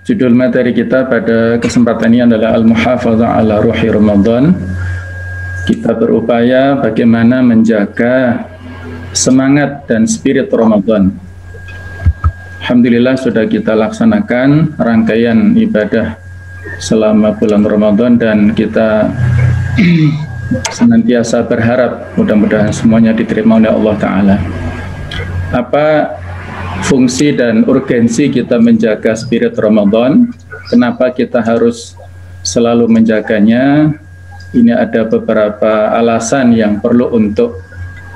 Judul materi kita pada kesempatan ini adalah Al-Muhafadzah ala Ruhi Ramadan. Kita berupaya bagaimana menjaga semangat dan spirit Ramadan. Alhamdulillah sudah kita laksanakan rangkaian ibadah selama bulan Ramadan dan kita senantiasa berharap mudah-mudahan semuanya diterima oleh Allah Ta'ala. Apa fungsi dan urgensi kita menjaga spirit Ramadan? Kenapa kita harus selalu menjaganya? Ini ada beberapa alasan yang perlu untuk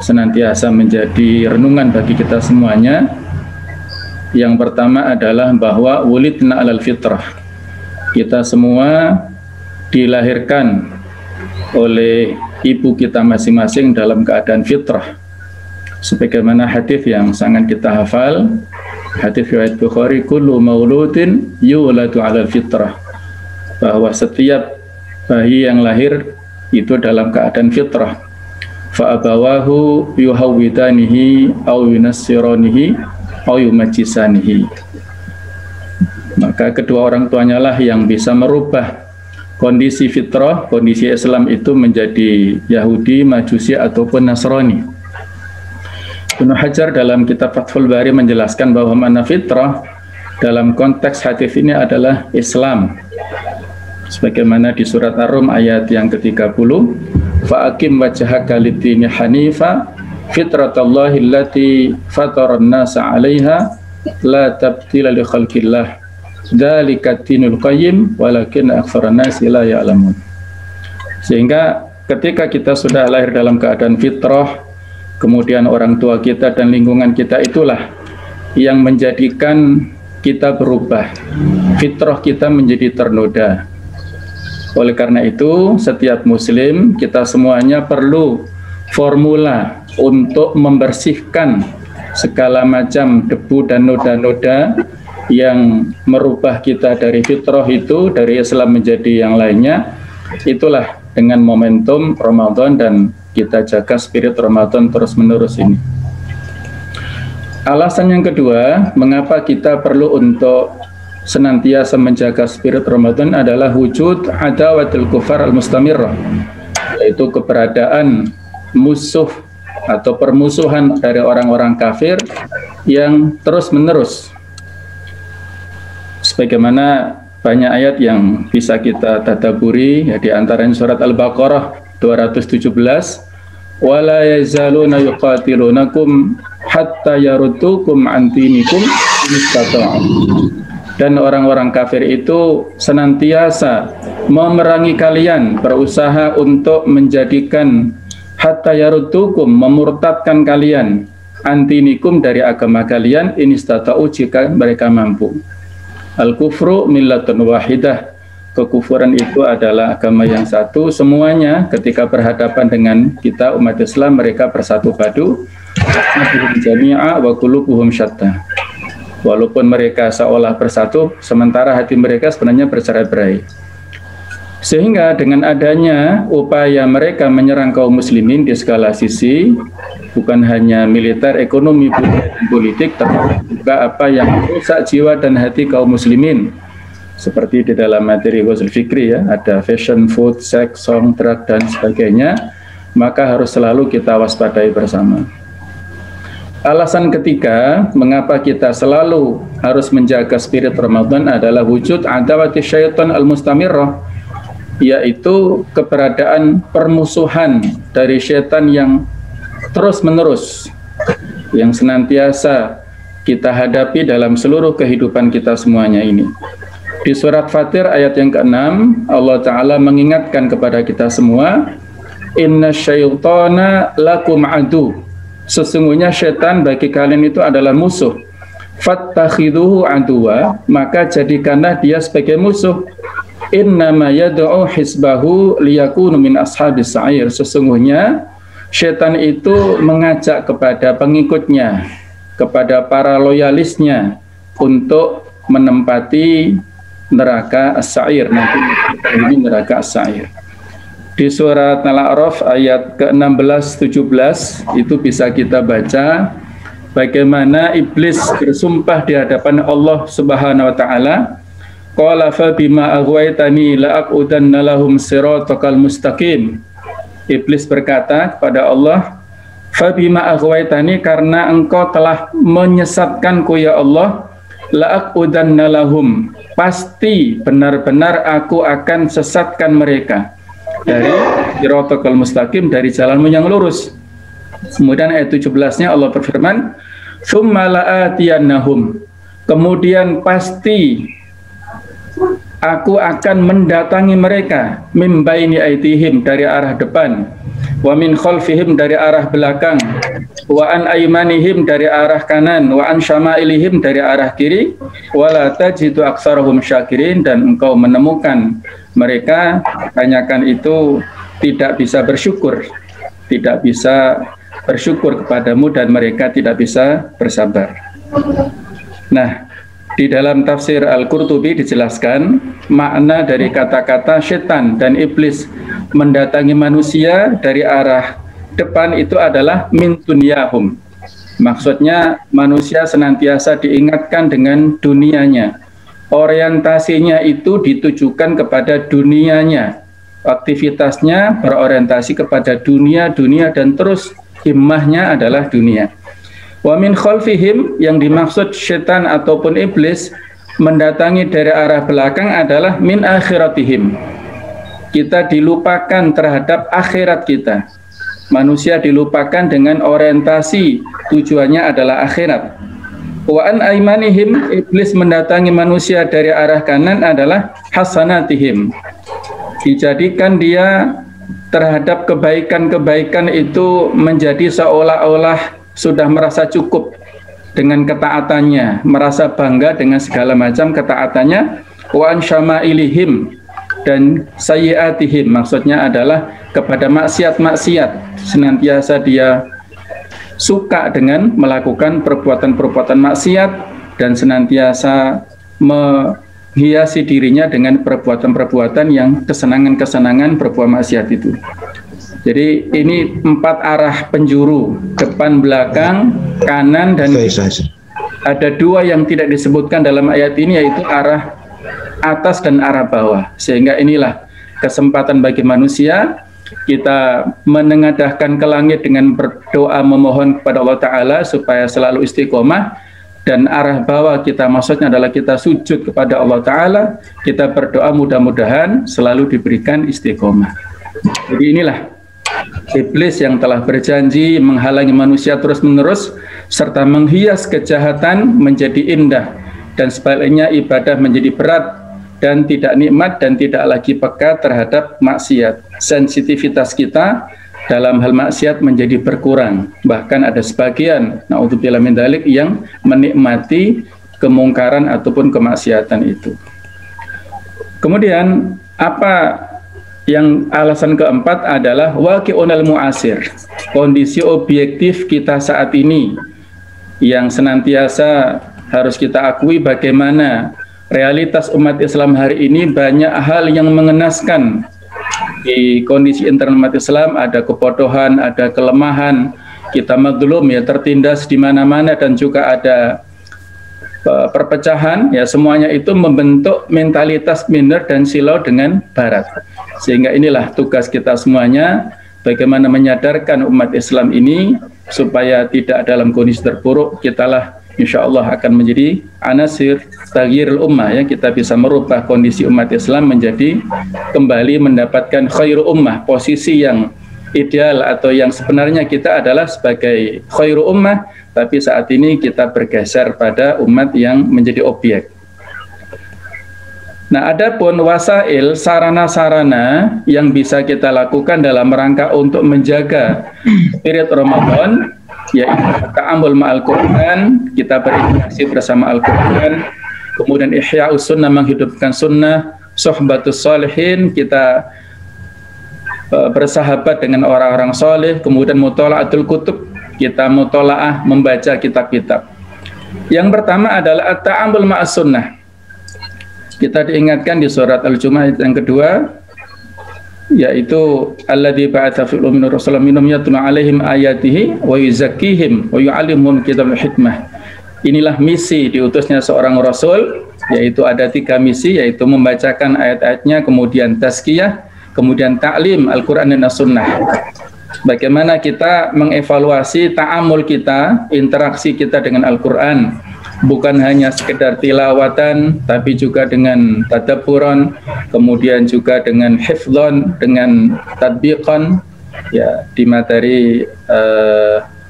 senantiasa menjadi renungan bagi kita semuanya. Yang pertama adalah bahwa wulidna alal fitrah. Kita semua dilahirkan oleh ibu kita masing-masing dalam keadaan fitrah. Sebagaimana hadis yang sangat kita hafal, hadis riwayat Bukhari, kullu mauludin yuladu 'alal fitrah, bahwa setiap bayi yang lahir itu dalam keadaan fitrah. Fa abawahu yuhawwidanihi aw yunassiranihi aw yumajjisanihi. Maka kedua orang tuanya lah yang bisa merubah kondisi fitrah, kondisi Islam itu menjadi Yahudi, Majusi ataupun Nasrani. Ibnu Hajar dalam kitab Fathul Bari menjelaskan bahwa makna fitrah dalam konteks hadis ini adalah Islam. Sebagaimana di surat Ar-Rum ayat yang ke-30, fa'akim wajhaka lid-dini hanifa fitratallahi allati fataran nasa 'alaiha la tabdila li khalqillah dzalika dinul qayyim walakin aktsaran nasi la ya'lamun. Sehingga ketika kita sudah lahir dalam keadaan fitrah, kemudian orang tua kita dan lingkungan kita itulah yang menjadikan kita berubah. Fitrah kita menjadi ternoda. Oleh karena itu, setiap muslim, kita semuanya perlu formula untuk membersihkan segala macam debu dan noda-noda yang merubah kita dari fitrah itu, dari Islam menjadi yang lainnya. Itulah dengan momentum Ramadan dan kita jaga spirit Ramadan terus-menerus ini. Alasan yang kedua, mengapa kita perlu untuk senantiasa menjaga spirit Ramadan adalah wujud adawatul kufar al-mustamirrah, yaitu keberadaan musuh atau permusuhan dari orang-orang kafir yang terus-menerus. Sebagaimana banyak ayat yang bisa kita tadabburi, ya, di antaranya surat Al-Baqarah 217, wala yazaluna yuqatilunakum hatta yaruddukum an dinikum istata'u. Dan orang-orang kafir itu senantiasa memerangi kalian, berusaha untuk menjadikan hatta yaruddukum, memurtadkan kalian, an dinikum, dari agama kalian, istata'u, jika mereka mampu. Al-kufru millatun wahidah. Kekufuran itu adalah agama yang satu. Semuanya ketika berhadapan dengan kita umat Islam, mereka bersatu padu. Jami'a wa qulubuhum syatta. Walaupun mereka seolah bersatu, sementara hati mereka sebenarnya bercerai-berai. Sehingga dengan adanya upaya mereka menyerang kaum muslimin di segala sisi, bukan hanya militer, ekonomi, budaya, dan politik, tapi juga apa yang merusak jiwa dan hati kaum muslimin. Seperti di dalam materi Ghazal Fikri, ya, ada fashion, food, seks, song, drug, dan sebagainya, maka harus selalu kita waspadai bersama. Alasan ketiga, mengapa kita selalu harus menjaga spirit Ramadan adalah wujud adawati syaitan al-mustamirrah, yaitu keberadaan permusuhan dari syaitan yang terus-menerus, yang senantiasa kita hadapi dalam seluruh kehidupan kita semuanya ini. Di surat Fatir ayat yang ke-6, Allah Ta'ala mengingatkan kepada kita semua, inna syaitana lakum adu, sesungguhnya syaitan bagi kalian itu adalah musuh. Fattakhiduhu aduwa, maka jadikanlah dia sebagai musuh. Innama yad'u hisbahu liyakunu min ashabis sa'ir, sesungguhnya syaitan itu mengajak kepada pengikutnya, kepada para loyalisnya untuk menempati neraka as-sa'ir, nanti ini neraka as-sa'ir. Di surat Al-A'raf ayat ke-16-17 itu bisa kita baca bagaimana iblis bersumpah di hadapan Allah Subhanahu wa taala Qala fa bima aghwaytani la aqudanna lahum siratakal mustaqim. Iblis berkata kepada Allah, fa bima aghwaytani, karena engkau telah menyesatkanku ya Allah, la aqudanna lahum, pasti benar-benar aku akan sesatkan mereka dari siratakal mustaqim, dari jalanmu yang lurus. Kemudian ayat 17-nya Allah berfirman, tsumma la'atiyannahum, kemudian pasti aku akan mendatangi mereka, min baini aitihim, dari arah depan, wa min khalfihim, dari arah belakang, wa an aymanihim, dari arah kanan, wa an syama'ilihim, dari arah kiri, wa la tajidu aktsarahum syakirin, dan engkau menemukan mereka kebanyakan itu tidak bisa bersyukur, tidak bisa bersyukur kepadamu, dan mereka tidak bisa bersabar. Nah, di dalam tafsir Al-Qurtubi dijelaskan makna dari kata-kata setan dan iblis mendatangi manusia dari arah depan itu adalah min dunyahum. Maksudnya manusia senantiasa diingatkan dengan dunianya. Orientasinya itu ditujukan kepada dunianya. Aktivitasnya berorientasi kepada dunia, dan terus himmahnya adalah dunia. Wa min khalfihim, yang dimaksud setan ataupun iblis mendatangi dari arah belakang adalah min akhiratihim. Kita dilupakan terhadap akhirat kita. Manusia dilupakan dengan orientasi tujuannya adalah akhirat. Wa an aymanihim, iblis mendatangi manusia dari arah kanan adalah hasanatihim. Dijadikan dia terhadap kebaikan-kebaikan itu menjadi seolah-olah sudah merasa cukup dengan ketaatannya, merasa bangga dengan segala macam ketaatannya. Wa an syama'ilihim, dan sayyi'atihim, maksudnya adalah kepada maksiat-maksiat, senantiasa dia suka dengan melakukan perbuatan-perbuatan maksiat dan senantiasa menghiasi dirinya dengan perbuatan-perbuatan yang kesenangan-kesenangan berbuat maksiat itu. Jadi ini 4 arah penjuru, depan, belakang, kanan, dan ada 2 yang tidak disebutkan dalam ayat ini, yaitu arah atas dan arah bawah. Sehingga inilah kesempatan bagi manusia, kita menengadahkan ke langit dengan berdoa memohon kepada Allah Ta'ala supaya selalu istiqomah, dan arah bawah kita maksudnya adalah kita sujud kepada Allah Ta'ala, kita berdoa mudah-mudahan selalu diberikan istiqomah. Jadi inilah iblis yang telah berjanji menghalangi manusia terus-menerus serta menghias kejahatan menjadi indah, dan sebaliknya ibadah menjadi berat dan tidak nikmat dan tidak lagi peka terhadap maksiat. Sensitivitas kita dalam hal maksiat menjadi berkurang. Bahkan ada sebagian, naudzubillah min dzalik, yang menikmati kemungkaran ataupun kemaksiatan itu. Kemudian apa yang alasan keempat adalah waqi'unal mu'asir, kondisi objektif kita saat ini yang senantiasa harus kita akui bagaimana realitas umat Islam hari ini. Banyak hal yang mengenaskan di kondisi internal umat Islam, ada kebodohan, ada kelemahan, kita mazlum ya, tertindas di mana-mana, dan juga ada perpecahan ya. Semuanya itu membentuk mentalitas minder dan silau dengan barat. Sehingga inilah tugas kita semuanya, bagaimana menyadarkan umat Islam ini supaya tidak dalam kondisi terpuruk. Kitalah insya Allah akan menjadi anasir taghyirul ummah ya, kita bisa merubah kondisi umat Islam menjadi kembali mendapatkan khairu ummah, posisi yang ideal atau yang sebenarnya kita adalah sebagai khairu ummah, tapi saat ini kita bergeser pada umat yang menjadi objek. Nah, adapun wasail, sarana-sarana yang bisa kita lakukan dalam rangka untuk menjaga spirit Ramadan, yaitu ta'amul ma'al Quran, kita berinteraksi bersama Al-Quran, kemudian ihya'us sunnah, menghidupkan sunnah, sohbatus solihin, kita bersahabat dengan orang-orang soleh, kemudian mutola'atul kutub, kita mutola'ah membaca kitab-kitab. Yang pertama adalah at-ta'amul ma'as sunnah. Kita diingatkan di surat Al-Jumu'ah yang kedua, yaitu alladzi ba'atsa fil ummiyina rasulan minhum yatlu 'alaihim ayatihi wa yuzakkihim wa yu'allimuhum kitabal hikmah. Inilah misi diutusnya seorang Rasul, yaitu ada 3 misi, yaitu membacakan ayat-ayatnya, kemudian tazkiyah, kemudian ta'lim Al-Quran dan As-Sunnah. Bagaimana kita mengevaluasi ta'amul kita, interaksi kita dengan Al-Quran, bukan hanya sekedar tilawatan, tapi juga dengan tadabburan, kemudian juga dengan hifdzon, dengan tadbiqan, ya, di materi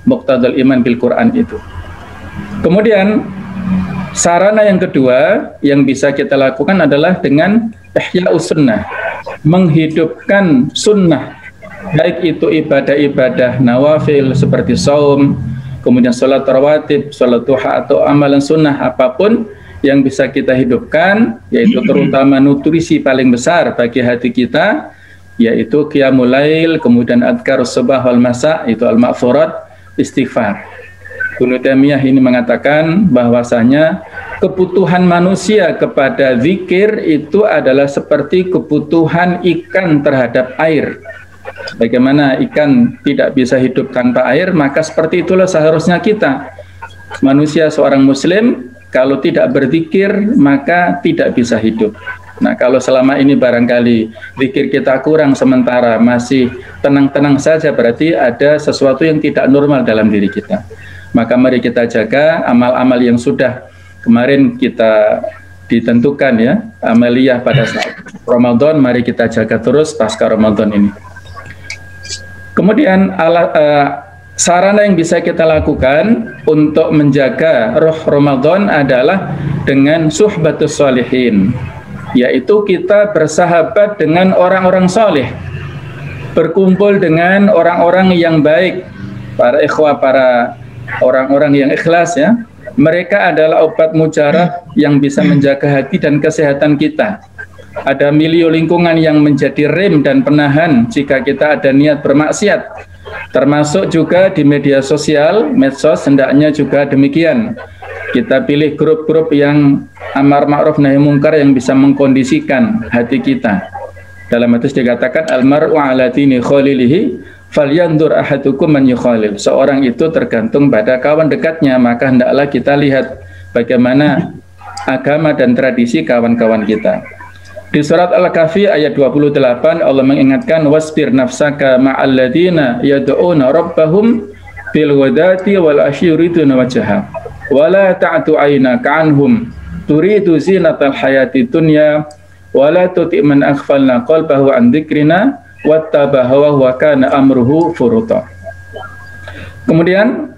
Muqtadal Iman bil Quran itu. Kemudian sarana yang kedua yang bisa kita lakukan adalah dengan ihya'us sunnah, menghidupkan sunnah, baik itu ibadah-ibadah nawafil seperti saum, kemudian sholat rawatib, sholat duha, atau amalan sunnah apapun yang bisa kita hidupkan, yaitu terutama nutrisi paling besar bagi hati kita, yaitu qiyamul lail, kemudian adkarus sabah wal masa, itu al-ma'furat, istighfar. Ibnu Taimiyah ini mengatakan bahwasanya kebutuhan manusia kepada zikir itu adalah seperti kebutuhan ikan terhadap air. Bagaimana ikan tidak bisa hidup tanpa air, maka seperti itulah seharusnya kita. Manusia seorang muslim kalau tidak berzikir maka tidak bisa hidup. Nah, kalau selama ini barangkali zikir kita kurang sementara, masih tenang-tenang saja, berarti ada sesuatu yang tidak normal dalam diri kita. Maka mari kita jaga amal-amal yang sudah kemarin kita ditentukan, ya, amaliyah pada saat Ramadan, mari kita jaga terus pasca Ramadan ini. Kemudian sarana yang bisa kita lakukan untuk menjaga roh Ramadan adalah dengan suhbatus sholihin, yaitu kita bersahabat dengan orang-orang soleh, berkumpul dengan orang-orang yang baik, para ikhwah, para orang-orang yang ikhlas, ya. Mereka adalah obat mujarab yang bisa menjaga hati dan kesehatan kita. Ada milieu lingkungan yang menjadi rem dan penahan jika kita ada niat bermaksiat. Termasuk juga di media sosial, medsos, hendaknya juga demikian. Kita pilih grup-grup yang amar ma'ruf nahi mungkar yang bisa mengkondisikan hati kita. Dalam hadis dikatakan al-mar'u ala dini khalilihi falyandur ahadukum man yukhalil. Seorang itu tergantung pada kawan dekatnya, maka hendaklah kita lihat bagaimana agama dan tradisi kawan-kawan kita. Di surat Al-Kahfi ayat 28 Allah mengingatkan wasbir nafsaka ma'al ladina yad'una rabbahum bil ghadati wal ashyi yuriduna wajha wa la ta'tu aynaka anhum turidu zinatal hayati dunya wa la tuti man aghfalna qalbahu an dzikrina wattabaha wa kana amruhu furuta. Kemudian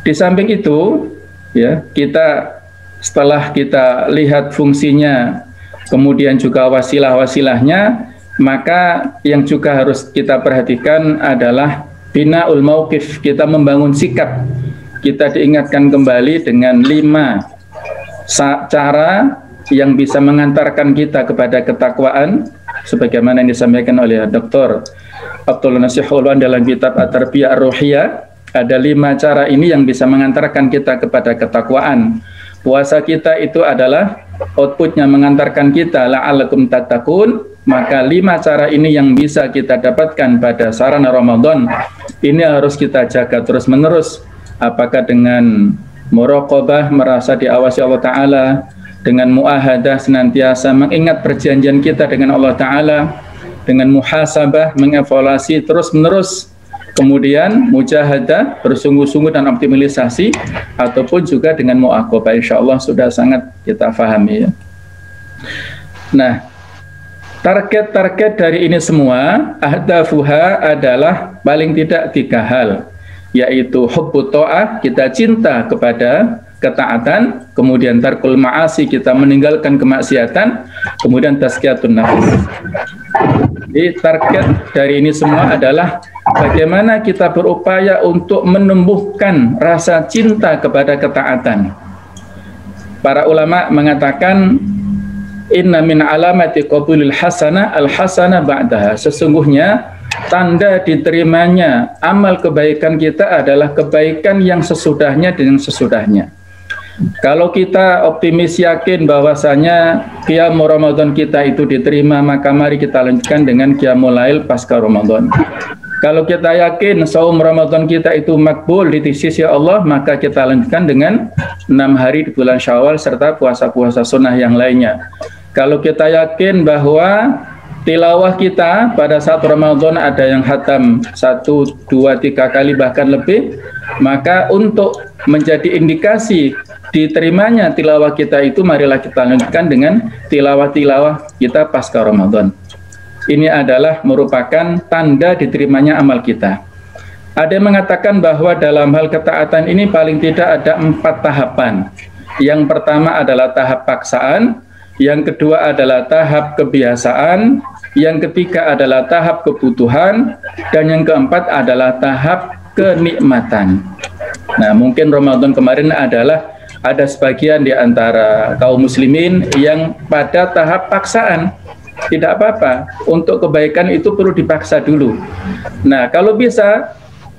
di samping itu, ya, kita setelah kita lihat fungsinya, kemudian juga wasilah-wasilahnya, maka yang juga harus kita perhatikan adalah binaul mauqif, kita membangun sikap. Kita diingatkan kembali dengan 5 cara yang bisa mengantarkan kita kepada ketakwaan, sebagaimana yang disampaikan oleh Dr. Abdul Nasih Hulwan dalam kitab At-Tarbiyah Ar-Ruhiyah. Ada 5 cara ini yang bisa mengantarkan kita kepada ketakwaan. Puasa kita itu adalah outputnya mengantarkan kita la'alakum tattaqun, maka 5 cara ini yang bisa kita dapatkan pada sarana Ramadan. Ini harus kita jaga terus-menerus, apakah dengan muraqabah, merasa diawasi Allah Ta'ala, dengan muahadah, senantiasa mengingat perjanjian kita dengan Allah Ta'ala, dengan muhasabah, mengevaluasi terus-menerus, kemudian mujahadah, bersungguh-sungguh dan optimalisasi, ataupun juga dengan mu'aqabah. Insya Allah sudah sangat kita fahami, ya. Nah, target-target dari ini semua, ahdafuha adalah paling tidak 3 hal, yaitu hubbut ta'ah, kita cinta kepada ketaatan, kemudian tarkul ma'asi, kita meninggalkan kemaksiatan, kemudian tazkiyatun nafs. Jadi target dari ini semua adalah bagaimana kita berupaya untuk menumbuhkan rasa cinta kepada ketaatan. Para ulama mengatakan inna min alamati qabulil hasanah al-hasanah ba'daha. Sesungguhnya tanda diterimanya amal kebaikan kita adalah kebaikan yang sesudahnya dan yang sesudahnya. Kalau kita optimis yakin bahwasanya qiyamul Ramadan kita itu diterima, maka mari kita lanjutkan dengan qiyamul lail pasca Ramadan. Kalau kita yakin saum Ramadan kita itu makbul di sisi Allah, maka kita lanjutkan dengan 6 hari di bulan Syawal serta puasa-puasa sunnah yang lainnya. Kalau kita yakin bahwa tilawah kita pada saat Ramadan ada yang khatam 1, 2, 3 kali bahkan lebih, maka untuk menjadi indikasi diterimanya tilawah kita itu, marilah kita lanjutkan dengan tilawah-tilawah kita pasca Ramadan. Ini adalah merupakan tanda diterimanya amal kita. Ada yang mengatakan bahwa dalam hal ketaatan ini paling tidak ada 4 tahapan. Yang pertama adalah tahap paksaan, yang kedua adalah tahap kebiasaan, yang ketiga adalah tahap kebutuhan, dan yang keempat adalah tahap kenikmatan. Nah, mungkin Ramadan kemarin adalah ada sebagian di antara kaum muslimin yang pada tahap paksaan. Tidak apa-apa, untuk kebaikan itu perlu dipaksa dulu. Nah, kalau bisa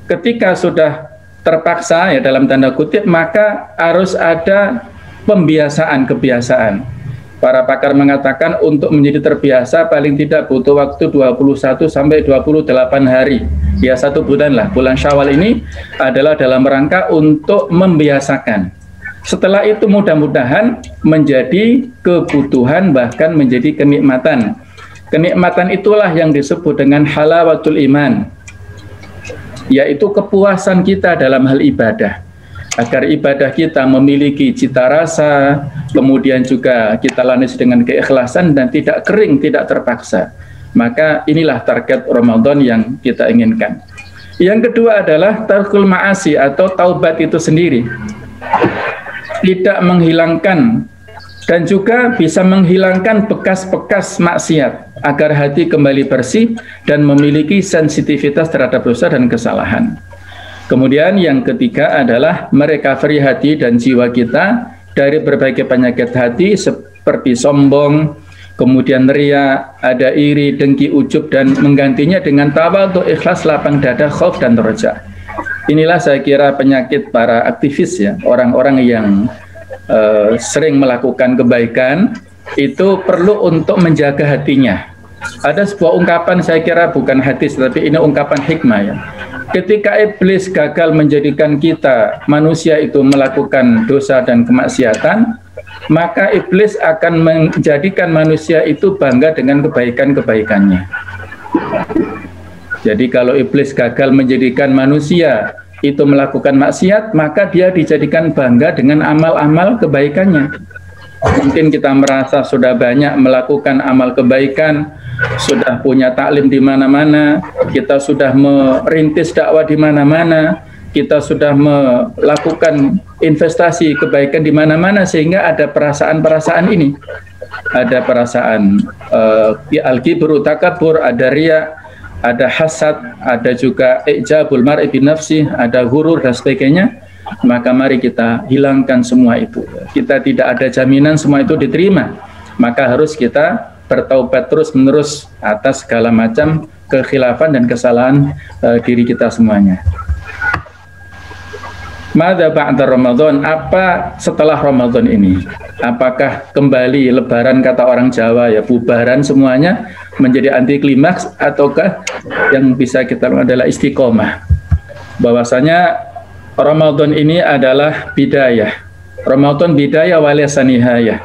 ketika sudah terpaksa ya dalam tanda kutip, maka harus ada kebiasaan. Para pakar mengatakan untuk menjadi terbiasa paling tidak butuh waktu 21 sampai 28 hari. Ya 1 bulan lah. Bulan Syawal ini adalah dalam rangka untuk membiasakan. Setelah itu mudah-mudahan menjadi kebutuhan, bahkan menjadi kenikmatan. Kenikmatan itulah yang disebut dengan halawatul iman, yaitu kepuasan kita dalam hal ibadah. Agar ibadah kita memiliki cita rasa, kemudian juga kita lanis dengan keikhlasan dan tidak kering, tidak terpaksa. Maka inilah target Ramadan yang kita inginkan. Yang kedua adalah tarkul ma'asi atau taubat itu sendiri. Tidak menghilangkan dan juga bisa menghilangkan bekas-bekas maksiat agar hati kembali bersih dan memiliki sensitivitas terhadap dosa dan kesalahan. Kemudian yang ketiga adalah merecovery hati dan jiwa kita dari berbagai penyakit hati seperti sombong, kemudian ria, ada iri, dengki, ujub, dan menggantinya dengan tawadhu, ikhlas, lapang dada, khauf, dan roja. Inilah saya kira penyakit para aktivis ya, orang-orang yang sering melakukan kebaikan itu perlu untuk menjaga hatinya. Ada sebuah ungkapan, saya kira bukan hadis tapi ini ungkapan hikmah ya. Ketika iblis gagal menjadikan kita manusia itu melakukan dosa dan kemaksiatan, maka iblis akan menjadikan manusia itu bangga dengan kebaikan-kebaikannya. Jadi kalau iblis gagal menjadikan manusia itu melakukan maksiat, maka dia dijadikan bangga dengan amal-amal kebaikannya. Mungkin kita merasa sudah banyak melakukan amal kebaikan, sudah punya taklim di mana-mana, kita sudah merintis dakwah di mana-mana, kita sudah melakukan investasi kebaikan di mana-mana, sehingga ada perasaan-perasaan ini. Ada perasaan al-kibru, takabur, ada riya, ada hasad, ada juga ijabul mar'i bin nafsi, ada hurur dan sebagainya. Maka mari kita hilangkan semua itu. Kita tidak ada jaminan semua itu diterima. Maka harus kita bertaubat terus-menerus atas segala macam kekhilafan dan kesalahan diri kita semuanya. Madza ba'da Ramadan, apa setelah Ramadan ini? Apakah kembali lebaran kata orang Jawa ya, bubaran semuanya menjadi anti klimaks, ataukah yang bisa kita lakukan adalah istiqomah? Bahwasanya Ramadan ini adalah bidayah. Ramadan bidayah walaysa nihayah.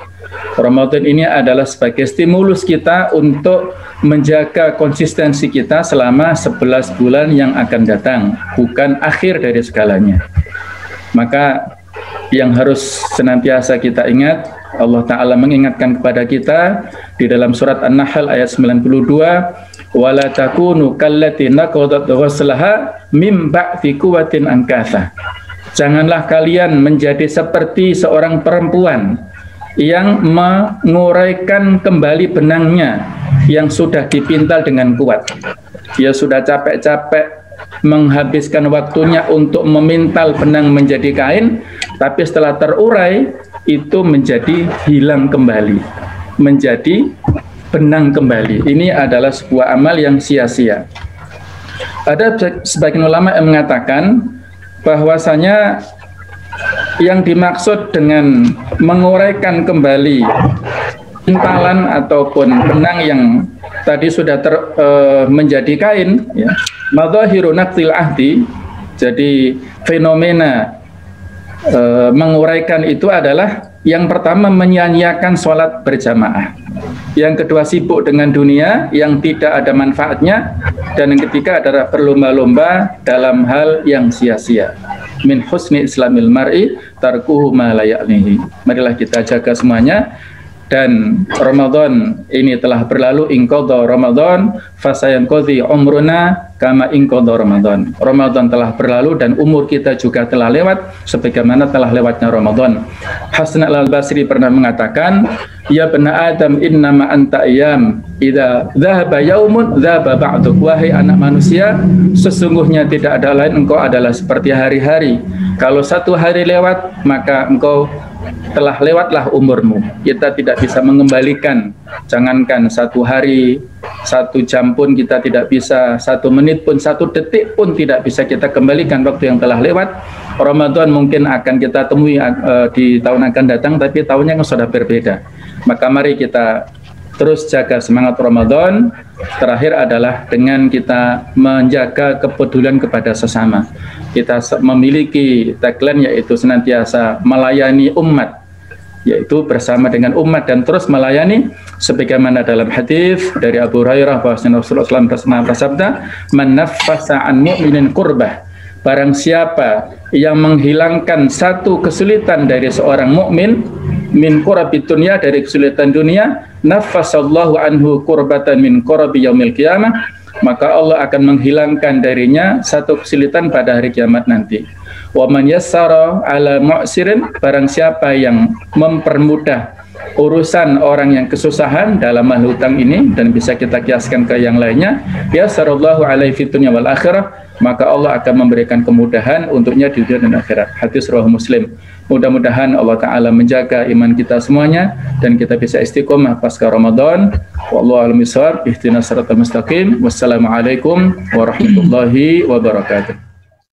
Ramadan ini adalah sebagai stimulus kita untuk menjaga konsistensi kita selama 11 bulan yang akan datang, bukan akhir dari segalanya. Maka yang harus senantiasa kita ingat, Allah Ta'ala mengingatkan kepada kita di dalam surat An-Nahl ayat 92, wala takunu kallati naqadat ghuslaha mim ba'di quwwatin ankatha. Janganlah kalian menjadi seperti seorang perempuan yang menguraikan kembali benangnya yang sudah dipintal dengan kuat. Dia sudah capek-capek menghabiskan waktunya untuk memintal benang menjadi kain, tapi setelah terurai itu menjadi hilang kembali, menjadi benang kembali. Ini adalah sebuah amal yang sia-sia. Ada sebagian ulama yang mengatakan bahwasanya yang dimaksud dengan menguraikan kembali pintalan ataupun benang yang tadi sudah menjadi kain ya, madzahiru naqtil ahdi, jadi fenomena menguraikan itu adalah yang pertama menyanyiakan sholat berjamaah, yang kedua sibuk dengan dunia yang tidak ada manfaatnya, dan yang ketiga adalah berlomba-lomba dalam hal yang sia-sia. Min husni islamil mar'i tarkuhu ma la ya'nihi. Marilah kita jaga semuanya. Dan Ramadan ini telah berlalu, inqadha Ramadan fasayanqadhi umruna kama inqadha Ramadan. Ramadan telah berlalu dan umur kita juga telah lewat sebagaimana telah lewatnya Ramadan. Hasan al-Basri pernah mengatakan, ya bena Adam innama anta ayyam, idza dhahaba yaumun dhahaba ba'duk. Wahai anak manusia, sesungguhnya tidak ada lain, engkau adalah seperti hari-hari. Kalau satu hari lewat, maka engkau telah lewatlah umurmu. Kita tidak bisa mengembalikan, jangankan satu hari, 1 jam pun kita tidak bisa, 1 menit pun, 1 detik pun tidak bisa kita kembalikan waktu yang telah lewat. Ramadan mungkin akan kita temui di tahun akan datang, tapi tahunnya sudah berbeda. Maka mari kita terus jaga semangat Ramadan. Terakhir adalah dengan kita menjaga kepedulian kepada sesama. Kita memiliki tagline yaitu senantiasa melayani umat, yaitu bersama dengan umat dan terus melayani, sebagaimana dalam hadis dari Abu Hurairah bahwa Rasulullah SAW bersabda, man naffasa an mu'minin kurbah, barang siapa yang menghilangkan satu kesulitan dari seorang mukmin, min kurabid dunya, dari kesulitan dunia, naffasallahu anhu kurbatan min kurabi yaumil qiyamah, maka Allah akan menghilangkan darinya satu kesulitan pada hari kiamat nanti. Wa man yassara ala mu'sirin, barang siapa yang mempermudah urusan orang yang kesusahan dalam hal hutang ini, dan bisa kita kiaskan ke yang lainnya, yassarallahu alaihi fid dunya wal akhirah, maka Allah akan memberikan kemudahan untuknya di dunia dan akhirat. Hadis riwayat Muslim. Mudah-mudahan Allah Ta'ala menjaga iman kita semuanya dan kita bisa istiqomah pasca Ramadan. Wallahu a'lam bishawab. Ihdinas siratal mustaqim. Wassalamualaikum warahmatullahi wabarakatuh.